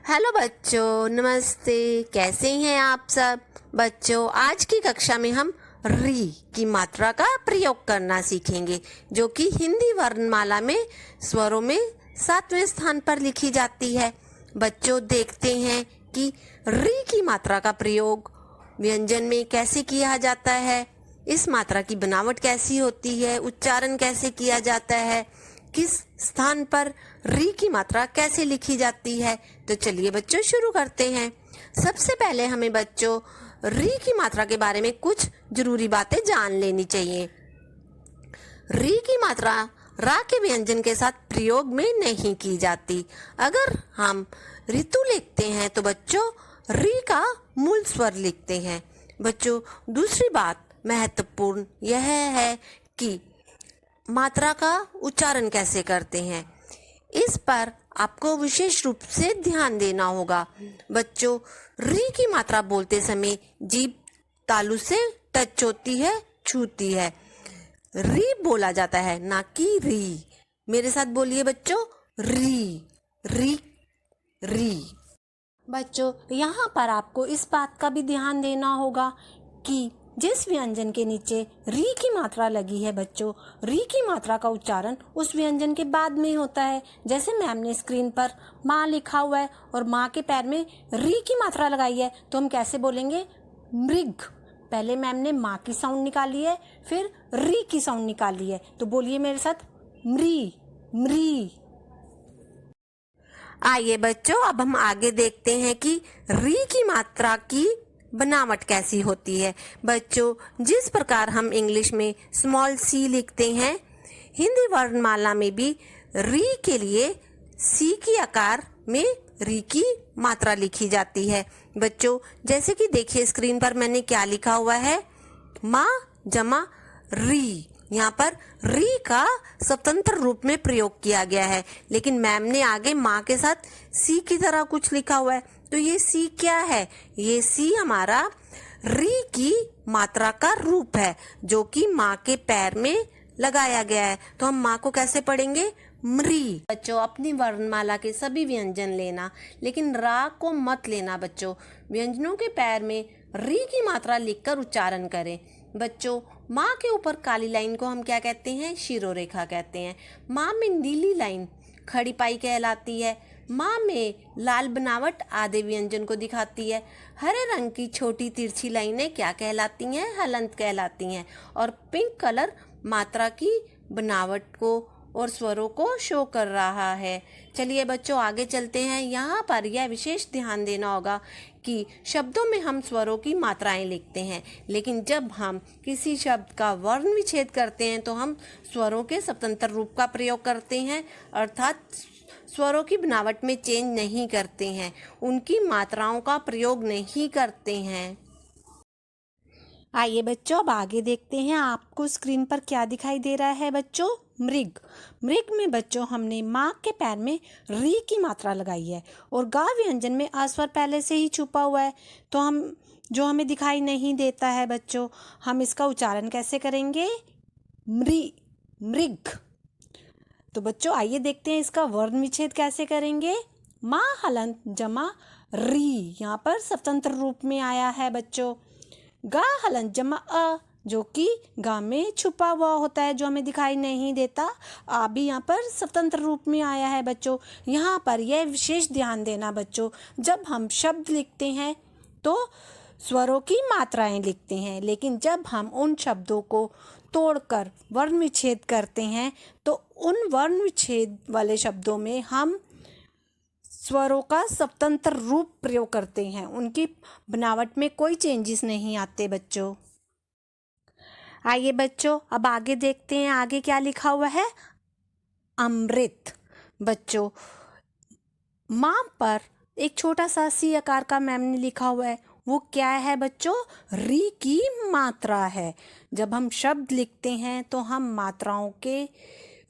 Hello बच्चों, नमस्ते। कैसे हैं आप सब बच्चों? आज की कक्षा में हम री की मात्रा का प्रयोग करना सीखेंगे, जो कि हिंदी वर्णमाला में स्वरों में 7वें स्थान पर लिखी जाती है। बच्चों, देखते हैं कि री की मात्रा का प्रयोग व्यंजन में कैसे किया जाता है, इस मात्रा की बनावट कैसी होती है, उच्चारण कैसे किया जाता है, किस स्थान पर री की मात्रा कैसे लिखी जाती है। तो चलिए बच्चों, शुरू करते हैं। सबसे पहले हमें बच्चों री की मात्रा के बारे में कुछ जरूरी बातें जान लेनी चाहिए। री की मात्रा रा के व्यंजन के साथ प्रयोग में नहीं की जाती। अगर हम ऋतु लिखते हैं तो बच्चों री का मूल स्वर लिखते हैं। बच्चों, दूसरी बात महत्वपूर्ण यह है कि मात्रा का उच्चारण कैसे करते हैं, इस पर आपको विशेष रूप से ध्यान देना होगा। बच्चों, री की मात्रा बोलते समय जीभ तालू से टच होती है, छूती है। री बोला जाता है, ना कि री। मेरे साथ बोलिए बच्चों, री री री। बच्चों, यहाँ पर आपको इस बात का भी ध्यान देना होगा कि जिस व्यंजन के नीचे री की मात्रा लगी है बच्चों, री की मात्रा का उच्चारण उस व्यंजन के बाद में होता है। जैसे मैम ने स्क्रीन पर माँ लिखा हुआ है और माँ के पैर में री की मात्रा लगाई है, तो हम कैसे बोलेंगे? मृग। पहले मैम ने माँ की साउंड निकाली है, फिर री की साउंड निकाली है, तो बोलिए मेरे साथ, मृ मृ। आइए बच्चों, अब हम आगे देखते हैं कि री की मात्रा की बनावट कैसी होती है। बच्चों, जिस प्रकार हम इंग्लिश में स्मॉल सी लिखते हैं, हिंदी वर्णमाला में भी री के लिए सी की आकार में री की मात्रा लिखी जाती है। बच्चों, जैसे कि देखिए स्क्रीन पर मैंने क्या लिखा हुआ है, माँ जमा री। यहाँ पर री का स्वतंत्र रूप में प्रयोग किया गया है, लेकिन मैम ने आगे माँ के साथ सी की तरह कुछ लिखा हुआ है। तो ये सी क्या है? ये सी हमारा री की मात्रा का रूप है, जो कि माँ के पैर में लगाया गया है। तो हम माँ को कैसे पढ़ेंगे? मृ। बच्चों, अपनी वर्णमाला के सभी व्यंजन लेना, लेकिन रा को मत लेना। बच्चों, व्यंजनों के पैर में री की मात्रा लिखकर उच्चारण करें। बच्चों, माँ के ऊपर काली लाइन को हम क्या कहते हैं? शिरोरेखा कहते हैं। माँ में नीली लाइन खड़ी पाई कहलाती है। माँ में लाल बनावट आधे व्यंजन को दिखाती है। हरे रंग की छोटी तिरछी लाइनें क्या कहलाती हैं? हलंत कहलाती हैं। और पिंक कलर मात्रा की बनावट को और स्वरों को शो कर रहा है। चलिए बच्चों, आगे चलते हैं। यहाँ पर यह विशेष ध्यान देना होगा कि शब्दों में हम स्वरों की मात्राएं लिखते हैं, लेकिन जब हम किसी शब्द का वर्ण विच्छेद करते हैं तो हम स्वरों के स्वतंत्र रूप का प्रयोग करते हैं, अर्थात स्वरों की बनावट में चेंज नहीं करते हैं, उनकी मात्राओं का प्रयोग नहीं करते हैं। आइए बच्चों, अब आगे देखते हैं। आपको स्क्रीन पर क्या दिखाई दे रहा है बच्चों? मृग। मृग में बच्चों हमने माँ के पैर में री की मात्रा लगाई है और गा व्यंजन में अस्वर पहले से ही छुपा हुआ है, तो हमें दिखाई नहीं देता है बच्चों। हम इसका उच्चारण कैसे करेंगे? मृ मृग। तो बच्चों आइए देखते हैं इसका वर्ण विच्छेद कैसे करेंगे। माँ हलंत जमा री, यहाँ पर स्वतंत्र रूप में आया है बच्चों। गा हलंत जमा अ, जो कि गा में छुपा हुआ होता है, जो हमें दिखाई नहीं देता। आ भी यहाँ पर स्वतंत्र रूप में आया है बच्चों। यहाँ पर यह विशेष ध्यान देना बच्चों, जब हम शब्द लिखते हैं तो स्वरों की मात्राएं लिखते हैं, लेकिन जब हम उन शब्दों को तोड़कर वर्ण विच्छेद करते हैं तो उन वर्ण विच्छेद वाले शब्दों में हम स्वरों का स्वतंत्र रूप प्रयोग करते हैं, उनकी बनावट में कोई चेंजेस नहीं आते बच्चों। आइए बच्चों, अब आगे देखते हैं। आगे क्या लिखा हुआ है? अमृत। बच्चों, माँ पर एक छोटा सा सी आकार का मैम ने लिखा हुआ है, वो क्या है बच्चों? री की मात्रा है। जब हम शब्द लिखते हैं तो हम मात्राओं के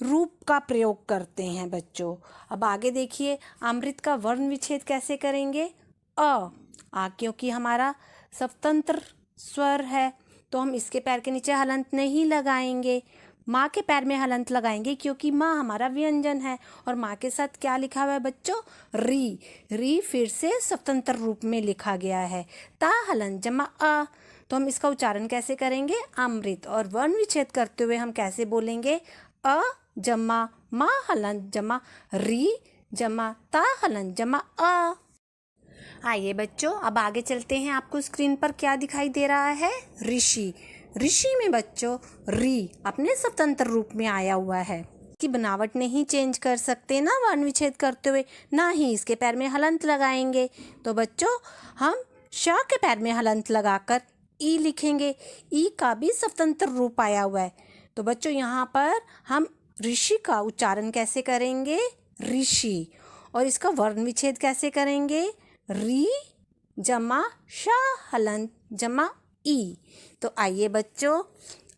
रूप का प्रयोग करते हैं बच्चों। अब आगे देखिए, अमृत का वर्ण विच्छेद कैसे करेंगे? आ क्योंकि हमारा स्वतंत्र स्वर है, तो हम इसके पैर के नीचे हलंत नहीं लगाएंगे। माँ के पैर में हलंत लगाएंगे क्योंकि माँ हमारा व्यंजन है। और माँ के साथ क्या लिखा हुआ है बच्चों? री। री फिर से स्वतंत्र रूप में लिखा गया है। ता हलंत जमा अ, तो हम इसका उच्चारण कैसे करेंगे? अमृत। और वर्ण विच्छेद करते हुए हम कैसे बोलेंगे? अ जमा माँ हलंत जमा री जमा ता हलंत जमा अ। आइए बच्चों, अब आगे चलते हैं। आपको स्क्रीन पर क्या दिखाई दे रहा है? ऋषि। ऋषि में बच्चों री अपने स्वतंत्र रूप में आया हुआ है कि बनावट नहीं चेंज कर सकते ना वर्ण विच्छेद करते हुए, ना ही इसके पैर में हलंत लगाएंगे। तो बच्चों हम श के पैर में हलंत लगाकर ई लिखेंगे। ई का भी स्वतंत्र रूप आया हुआ है। तो बच्चों यहाँ पर हम ऋषि का उच्चारण कैसे करेंगे? ऋषि। और इसका वर्ण विच्छेद कैसे करेंगे? री जमा शा हलंत जमा ई। तो आइए बच्चों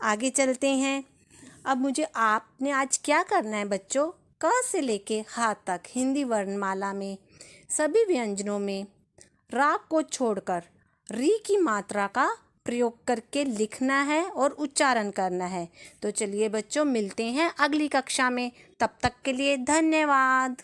आगे चलते हैं। अब मुझे आपने आज क्या करना है बच्चों? क से लेके ह तक हिंदी वर्णमाला में सभी व्यंजनों में राग को छोड़कर री की मात्रा का प्रयोग करके लिखना है और उच्चारण करना है। तो चलिए बच्चों मिलते हैं अगली कक्षा में। तब तक के लिए धन्यवाद।